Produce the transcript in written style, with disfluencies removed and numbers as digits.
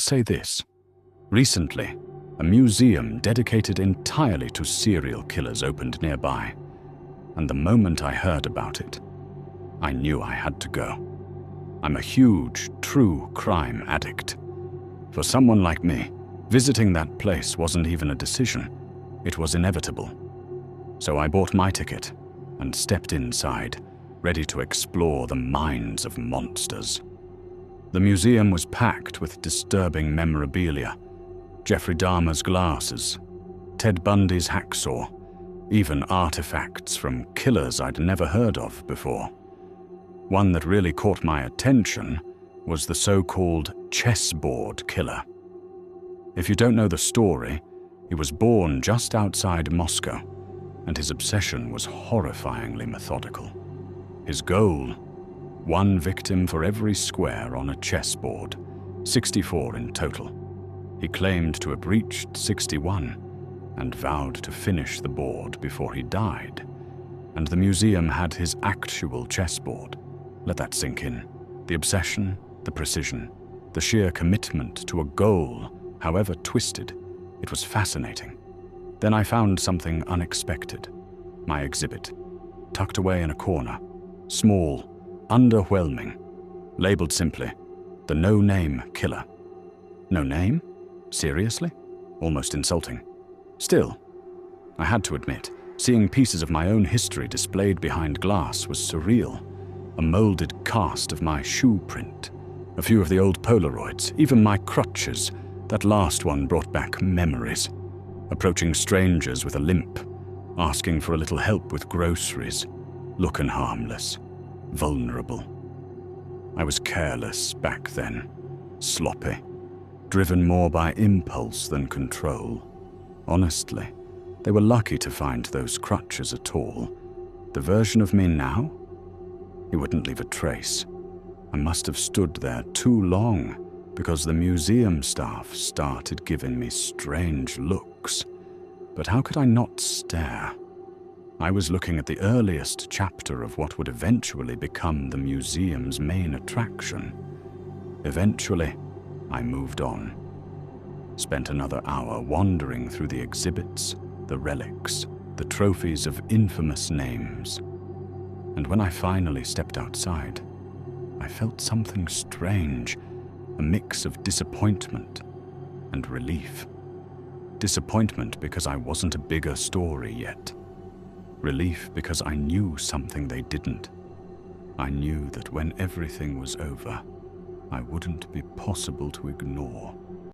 say this. Recently, a museum dedicated entirely to serial killers opened nearby, and the moment I heard about it, I knew I had to go. I'm a huge, true crime addict. For someone like me, visiting that place wasn't even a decision. It was inevitable. So I bought my ticket and stepped inside, ready to explore the minds of monsters. The museum was packed with disturbing memorabilia. Jeffrey Dahmer's glasses, Ted Bundy's hacksaw, even artifacts from killers I'd never heard of before. One that really caught my attention was the so-called chessboard killer. If you don't know the story, he was born just outside Moscow, and his obsession was horrifyingly methodical. His goal: one victim for every square on a chessboard, 64 in total. He claimed to have reached 61 and vowed to finish the board before he died. And the museum had his actual chessboard. Let that sink in. The obsession, the precision, the sheer commitment to a goal, however twisted. It was fascinating. Then I found something unexpected. My exhibit, tucked away in a corner, small, underwhelming, labeled simply, the no-name killer. No name? Seriously? Almost insulting. Still, I had to admit, seeing pieces of my own history displayed behind glass was surreal. A molded cast of my shoe print, a few of the old Polaroids, even my crutches. That last one brought back memories. Approaching strangers with a limp, asking for a little help with groceries, looking harmless, vulnerable. I was careless back then, sloppy, driven more by impulse than control. Honestly, they were lucky to find those crutches at all. The version of me now? He wouldn't leave a trace. I must have stood there too long because the museum staff started giving me strange looks. But how could I not stare? I was looking at the earliest chapter of what would eventually become the museum's main attraction. Eventually, I moved on. Spent another hour wandering through the exhibits, the relics, the trophies of infamous names. And when I finally stepped outside, I felt something strange, a mix of disappointment and relief. Disappointment because I wasn't a bigger story yet. Relief because I knew something they didn't. I knew that when everything was over, I wouldn't be possible to ignore.